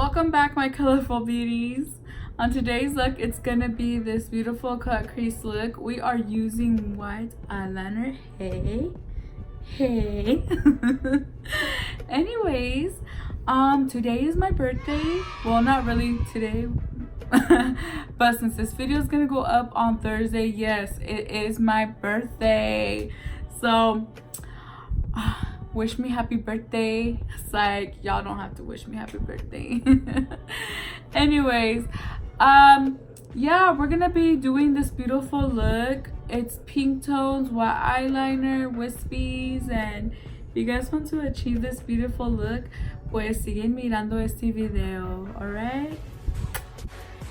Welcome back, my colorful beauties. On today's look, it's gonna be this beautiful cut crease look. We are using white eyeliner. Hey. Anyways, today is my birthday. Well, not really today, but since this video is gonna go up on Thursday, yes, it is my birthday. So wish me happy birthday. It's like y'all don't have to wish me happy birthday. Anyways, yeah, we're gonna be doing this beautiful look. It's pink tones, white eyeliner, wispies, and if you guys want to achieve this beautiful look, pues siguen mirando este video.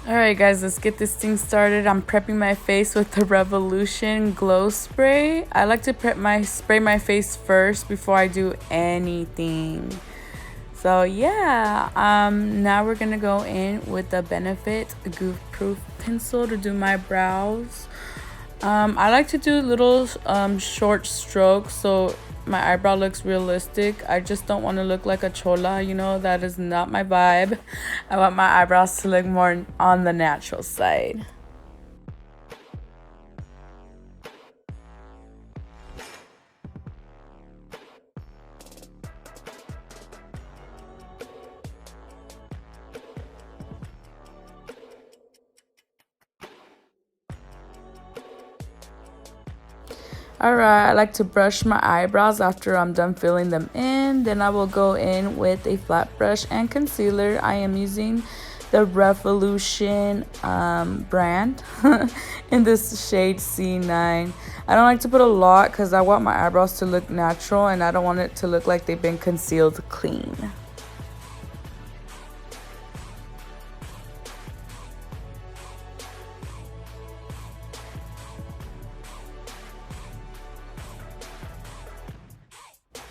Alright guys, let's get this thing started. I'm prepping my face with the Revolution Glow Spray. I like to spray my face first before I do anything. So yeah, now we're gonna go in with the Benefit Goof Proof Pencil to do my brows. I like to do little short strokes so my eyebrow looks realistic. I just don't want to look like a chola, you know, that is not my vibe. I want my eyebrows to look more on the natural side. Alright, I like to brush my eyebrows after I'm done filling them in. Then I will go in with a flat brush and concealer. I am using the Revolution brand in this shade C9. I don't like to put a lot because I want my eyebrows to look natural and I don't want it to look like they've been concealed clean.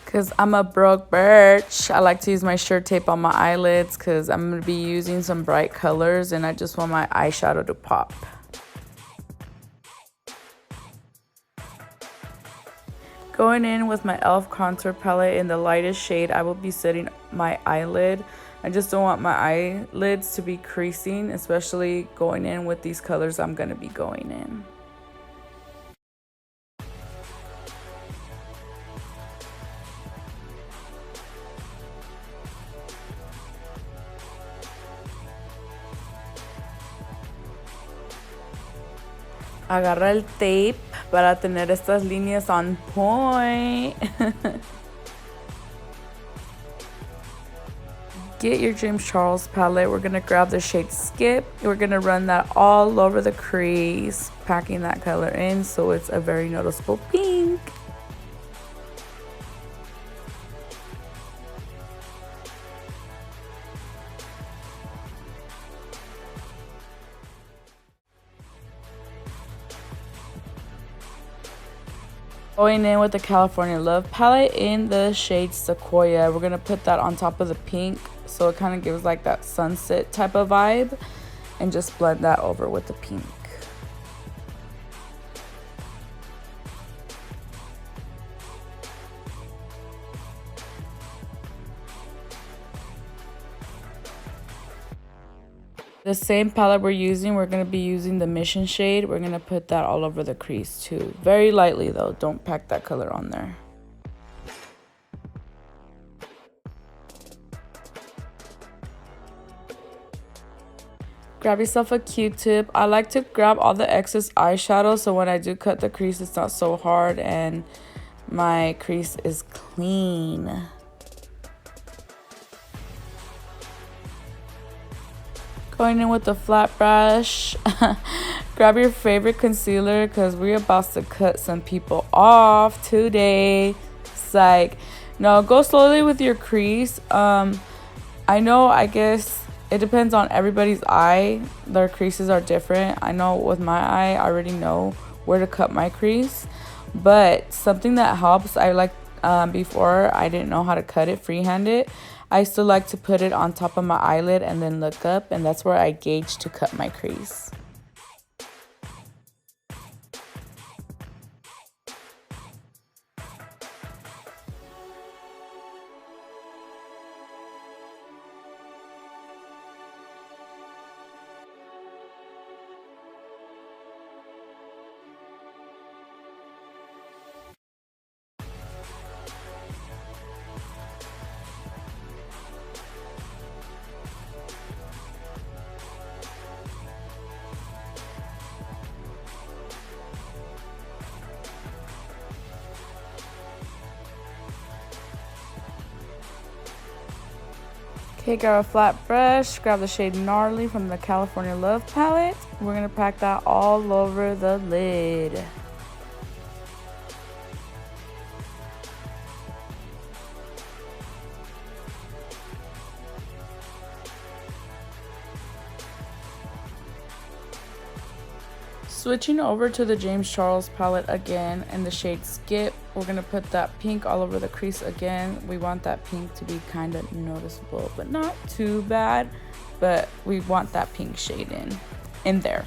Because I'm a broke bitch, I like to use my shirt tape on my eyelids because I'm going to be using some bright colors and I just want my eyeshadow to pop. Going in with my e.l.f. contour palette in the lightest shade, I will be setting my eyelid. I just don't want my eyelids to be creasing, especially going in with these colors I'm going to be going in. Agarra el tape para tener estas líneas on point. Get your James Charles palette. We're going to grab the shade Skip. We're going to run that all over the crease, packing that color in so it's a very noticeable pink. Going in with the California Love palette in the shade Sequoia. We're going to put that on top of the pink so it kind of gives like that sunset type of vibe and just blend that over with the pink. The same palette we're going to be using the Mission shade. We're going to put that all over the crease too. Very lightly though, don't pack that color on there. Grab yourself a Q-tip. I like to grab all the excess eyeshadow so when I do cut the crease it's not so hard and my crease is clean. Going in with the flat brush. Grab your favorite concealer because we're about to cut some people off today. Psych. No, go slowly with your crease. I guess it depends on everybody's eye. Their creases are different. I know with my eye, I already know where to cut my crease. But something that helps, before I didn't know how to cut it, freehand it. I still like to put it on top of my eyelid and then look up, and that's where I gauge to cut my crease. Okay, grab a flat brush, grab the shade Gnarly from the California Love palette. We're going to pack that all over the lid. Switching over to the James Charles palette again in the shade Skip, we're going to put that pink all over the crease again. We want that pink to be kind of noticeable, but not too bad, but we want that pink shade in there.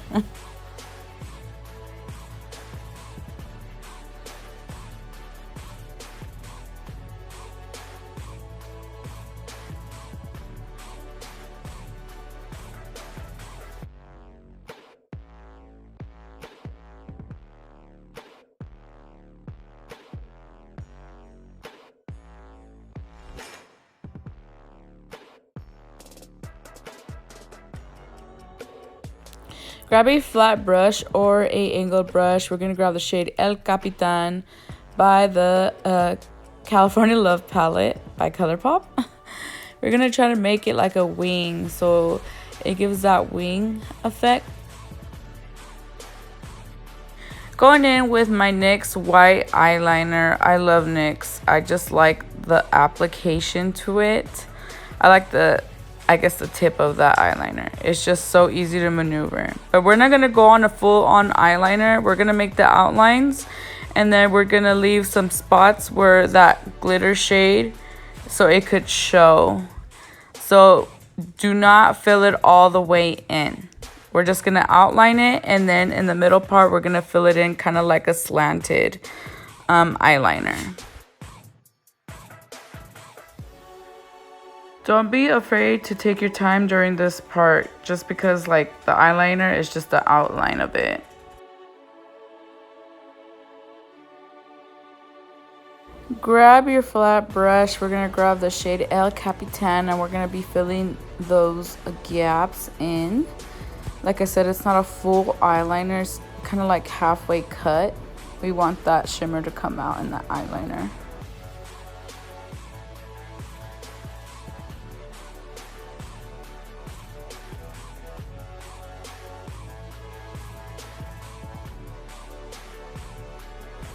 Grab a flat brush or a angled brush. We're going to grab the shade El Capitan by the California Love palette by Colurpop. We're going to try to make it like a wing, so it gives that wing effect. Going in with my NYX white eyeliner. I love NYX. I just like the application to it. I like the tip of that eyeliner. It's just so easy to maneuver. But we're not gonna go on a full-on eyeliner. We're gonna make the outlines, and then we're gonna leave some spots where that glitter shade, so it could show. So do not fill it all the way in. We're just gonna outline it, and then in the middle part, we're gonna fill it in kind of like a slanted eyeliner. Don't be afraid to take your time during this part, just because like the eyeliner is just the outline of it. Grab your flat brush. We're gonna grab the shade El Capitan, and we're gonna be filling those gaps in. Like I said, it's not a full eyeliner, it's kind of like halfway cut. We want that shimmer to come out in the eyeliner.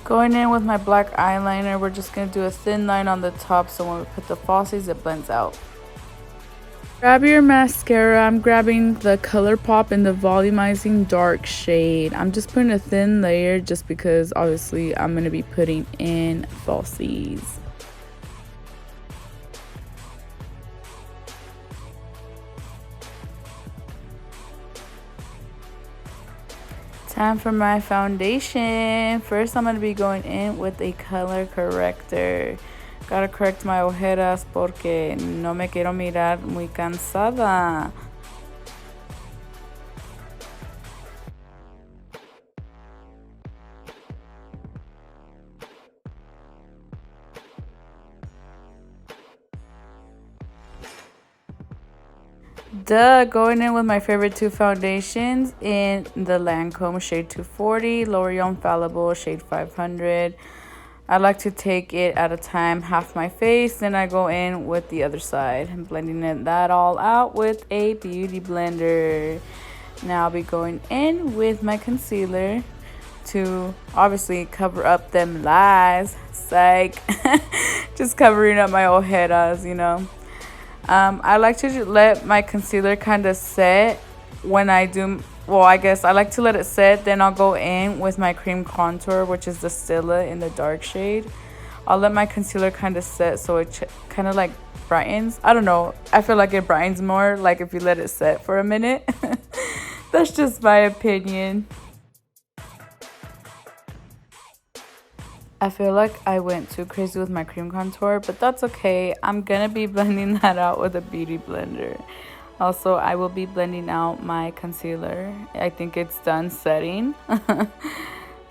Going in with my black eyeliner, we're just going to do a thin line on the top, so when we put the falsies, it blends out. Grab your mascara. I'm grabbing the Colurpop in the volumizing dark shade. I'm just putting a thin layer just because obviously I'm going to be putting in falsies. Time for my foundation. First, I'm going to be going in with a color corrector. Gotta correct my ojeras porque no me quiero mirar muy cansada. Going in with my favorite two foundations in the Lancome shade 240, Loreal Infallible shade 500. I like to take it at a time, half my face, then I go in with the other side. I'm blending that all out with a beauty blender. Now I'll be going in with my concealer to obviously cover up them lies. Psych. Just covering up my ojeras, you know. I like to let my concealer kind of set when I do, well, I guess I like to let it set, then I'll go in with my cream contour, which is the Stilla in the dark shade. I'll let my concealer kind of set so it kind of like brightens. I don't know, I feel like it brightens more like if you let it set for a minute. That's just my opinion. I feel like I went too crazy with my cream contour, but that's okay. I'm gonna be blending that out with a beauty blender. Also, I will be blending out my concealer. I think it's done setting.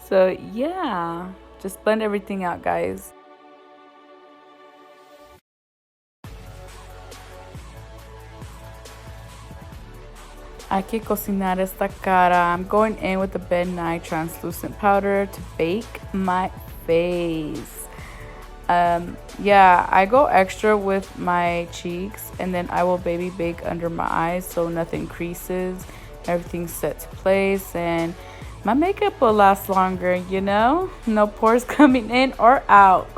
So yeah, just blend everything out, guys. Hay que cocinar esta cara. I'm going in with the Bennye translucent powder to bake my face. Yeah, I go extra with my cheeks, and then I will baby bake under my eyes so nothing creases, everything's set to place, and my makeup will last longer, you know, no pores coming in or out.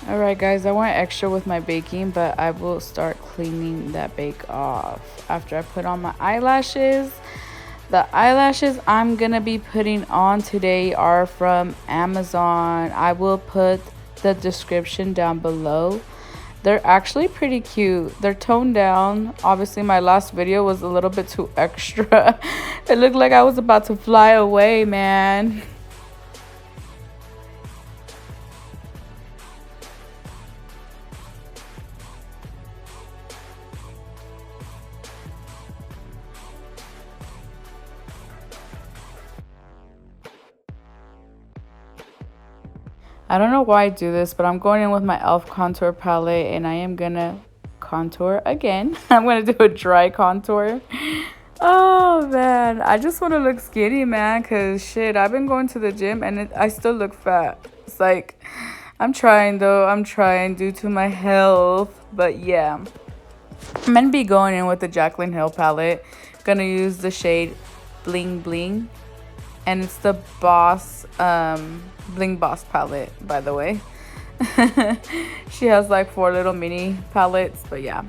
Alright guys, I went extra with my baking, but I will start cleaning that bake off after I put on my eyelashes. The eyelashes I'm gonna be putting on today are from Amazon. I will put the description down below. They're actually pretty cute. They're toned down. Obviously my last video was a little bit too extra. It looked like I was about to fly away, man. I don't know why I do this, but I'm going in with my e.l.f. contour palette, and I am gonna contour again. I'm gonna do a dry contour. Oh man, I just want to look skinny, man, because shit, I've been going to the gym and I still look fat. It's like, I'm trying though, I'm trying due to my health. But yeah, I'm gonna be going in with the Jaclyn Hill palette. Gonna use the shade Bling Bling, and it's the Boss Bling Boss palette, by the way. She has like 4 little mini palettes, but yeah,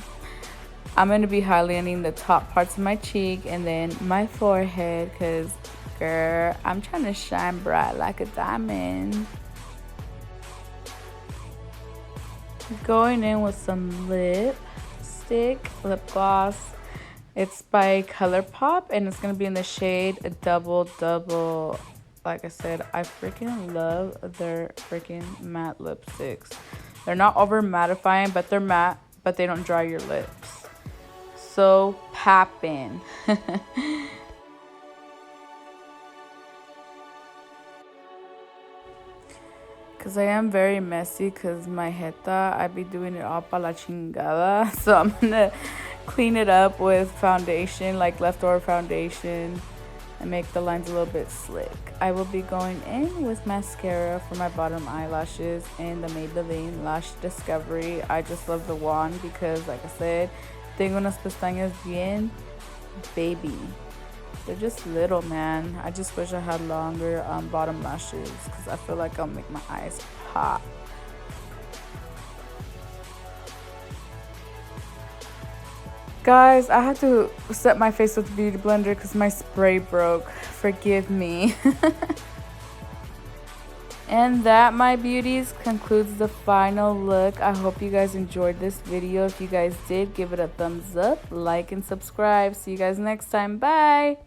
I'm gonna be highlighting the top parts of my cheek and then my forehead, because girl, I'm trying to shine bright like a diamond. Going in with some lip gloss. It's by Colurpop, and it's gonna be in the shade Double Double. Like I said, I freaking love their freaking matte lipsticks. They're not over mattifying, but they're matte, but they don't dry your lips. So poppin'. Because I am very messy, because my jeta, I be doing it all pa la chingada. So I'm gonna clean it up with foundation, like leftover foundation, and make the lines a little bit slick. I will be going in with mascara for my bottom eyelashes and the Maybelline Lash Discovery. I just love the wand because, like I said, tengo unas pestañas bien baby. They're just little, man. I just wish I had longer bottom lashes, because I feel like I'll make my eyes pop. Guys, I had to set my face with a beauty blender because my spray broke. Forgive me. And that, my beauties, concludes the final look. I hope you guys enjoyed this video. If you guys did, give it a thumbs up, like, and subscribe. See you guys next time. Bye.